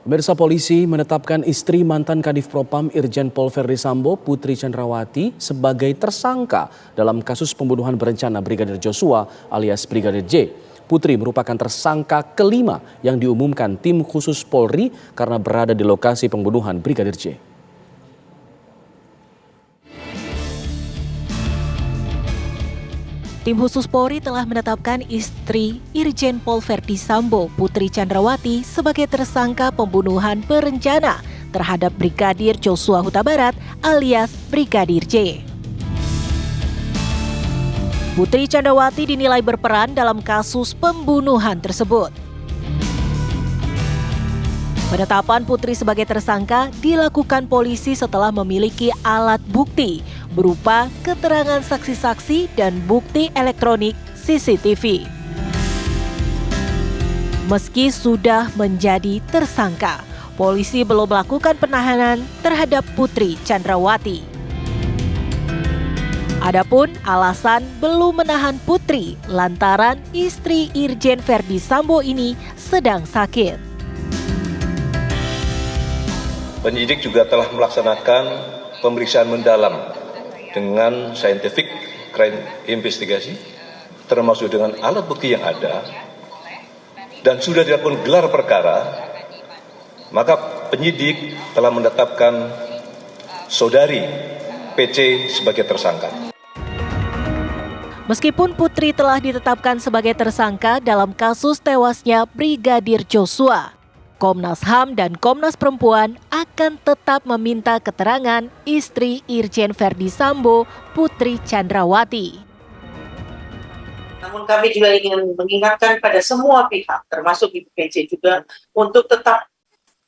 Pemirsa, polisi menetapkan istri mantan Kadif Propam Irjen Pol Verdi Sambo, Putri Chandrawati, sebagai tersangka dalam kasus pembunuhan berencana Brigadir Joshua alias Brigadir J. Putri merupakan tersangka kelima yang diumumkan tim khusus Polri karena berada di lokasi pembunuhan Brigadir J. Tim khusus Polri telah menetapkan istri Irjen Pol Verdi Sambo, Putri Chandrawati, sebagai tersangka pembunuhan berencana terhadap Brigadir Joshua Huta Barat alias Brigadir J. Putri Chandrawati dinilai berperan dalam kasus pembunuhan tersebut. Penetapan Putri sebagai tersangka dilakukan polisi setelah memiliki alat bukti berupa keterangan saksi-saksi dan bukti elektronik CCTV. Meski sudah menjadi tersangka, polisi belum melakukan penahanan terhadap Putri Chandrawati. Adapun alasan belum menahan Putri lantaran istri Irjen Verdi Sambo ini sedang sakit. Penyidik juga telah melaksanakan pemeriksaan mendalam dengan scientific crime investigasi, termasuk dengan alat bukti yang ada, dan sudah dilakukan gelar perkara, maka penyidik telah menetapkan saudari PC sebagai tersangka. Meskipun Putri telah ditetapkan sebagai tersangka dalam kasus tewasnya Brigadir Joshua, Komnas HAM dan Komnas Perempuan akan tetap meminta keterangan istri Irjen Verdi Sambo, Putri Chandrawati. Namun kami juga ingin mengingatkan pada semua pihak, termasuk Ibu PC juga, untuk tetap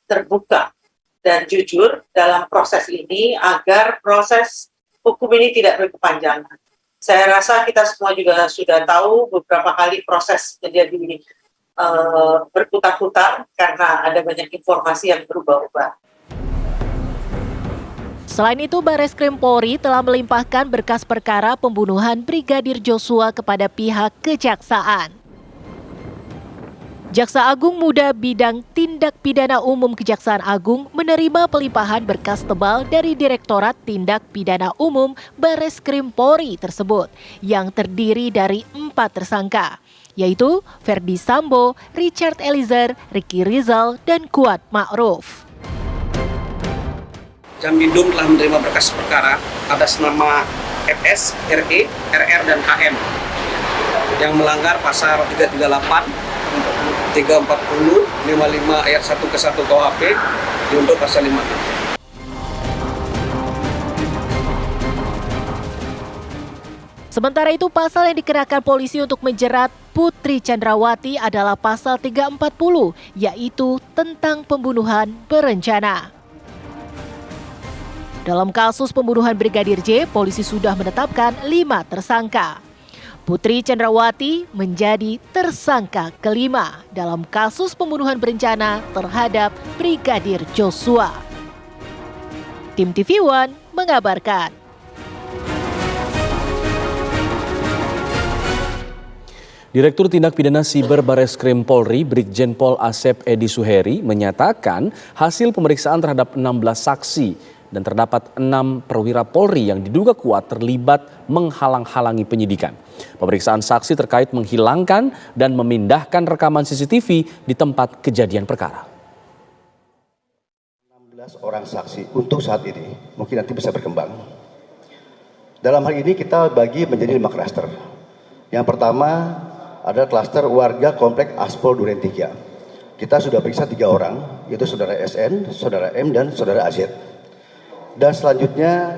terbuka dan jujur dalam proses ini agar proses hukum ini tidak berkepanjangan. Saya rasa kita semua juga sudah tahu beberapa kali proses menjadi berputar-putar karena ada banyak informasi yang berubah-ubah. Selain itu, Bareskrim Polri telah melimpahkan berkas perkara pembunuhan Brigadir Joshua kepada pihak kejaksaan. Jaksa Agung Muda Bidang Tindak Pidana Umum Kejaksaan Agung menerima pelimpahan berkas tebal dari Direktorat Tindak Pidana Umum Bareskrim Polri tersebut yang terdiri dari 4 tersangka, yaitu Verdi Sambo, Richard Eliezer, Ricky Rizal, dan Kuat Ma'ruf. Jambidum telah menerima berkas perkara atas nama FS, RE, RR, dan KM yang melanggar pasal 338, 340, 55 ayat 1 ke 1 KUHP untuk pasal 56. Sementara itu, pasal yang dikenakan polisi untuk menjerat Putri Chandrawati adalah pasal 340, yaitu tentang pembunuhan berencana. Dalam kasus pembunuhan Brigadir J, polisi sudah menetapkan 5 tersangka. Putri Chandrawati menjadi tersangka kelima dalam kasus pembunuhan berencana terhadap Brigadir Joshua. Tim TV One mengabarkan. Direktur Tindak Pidana Siber Bareskrim Polri, Brigjen Pol Asep Edi Suheri, menyatakan hasil pemeriksaan terhadap 16 saksi dan terdapat 6 perwira Polri yang diduga kuat terlibat menghalang-halangi penyidikan. Pemeriksaan saksi terkait menghilangkan dan memindahkan rekaman CCTV di tempat kejadian perkara. 16 orang saksi untuk saat ini, mungkin nanti bisa berkembang. Dalam hal ini kita bagi menjadi 5 klaster. Yang pertama ada klaster warga komplek Aspol Duren 3. Kita sudah periksa 3 orang, yaitu saudara SN, saudara M, dan saudara AZ. Dan selanjutnya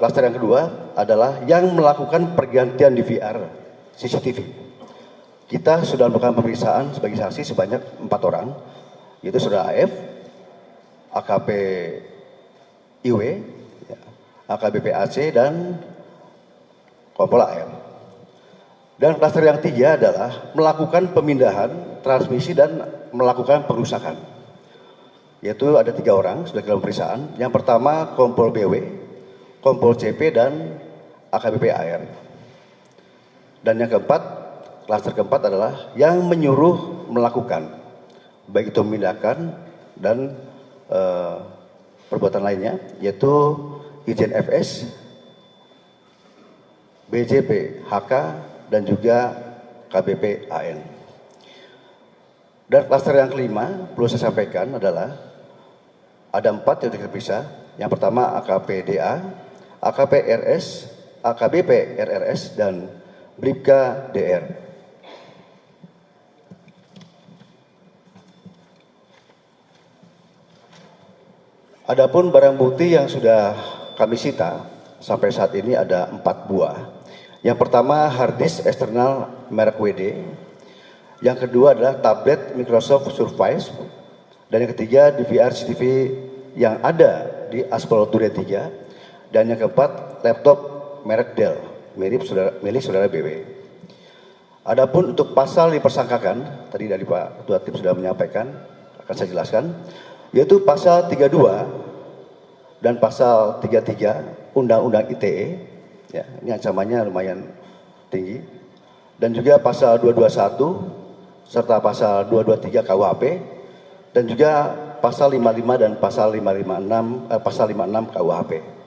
klaster yang kedua adalah yang melakukan pergantian DVR CCTV. Kita sudah melakukan pemeriksaan sebagai saksi sebanyak 4 orang, yaitu saudara AF, AKP IW, AKBP AC, dan Kompol AL. Dan klaster yang 3 adalah melakukan pemindahan, transmisi, dan melakukan perusakan. Yaitu ada 3 orang sudah dalam pemeriksaan. Yang pertama Kompol BW, Kompol CP, dan AKBP AR. Dan yang keempat, klaster keempat adalah yang menyuruh melakukan, baik itu memindahkan dan perbuatan lainnya, yaitu Irjen FS, BJP HK, dan juga KBP AN. Dan klaster yang kelima perlu saya sampaikan adalah ada 4 yang terpisah. Yang pertama AKP DA, AKP RS, AKBP RRS, dan Bribka DR. Adapun barang bukti yang sudah kami sita sampai saat ini ada 4 buah. Yang pertama hard disk eksternal merek WD. Yang kedua adalah tablet Microsoft Surface. Dan yang ketiga DVR CCTV yang ada di Aspal Duren 3. Dan yang keempat laptop merek Dell milik saudara BW. Adapun untuk pasal dipersangkakan, tadi dari Pak Ketua Tim sudah menyampaikan, akan saya jelaskan, yaitu pasal 32 dan pasal 33 Undang-Undang ITE, ya, ini ancamannya lumayan tinggi, dan juga pasal 221 serta pasal 223 KUHP, dan juga pasal 55 dan pasal 56 KUHP.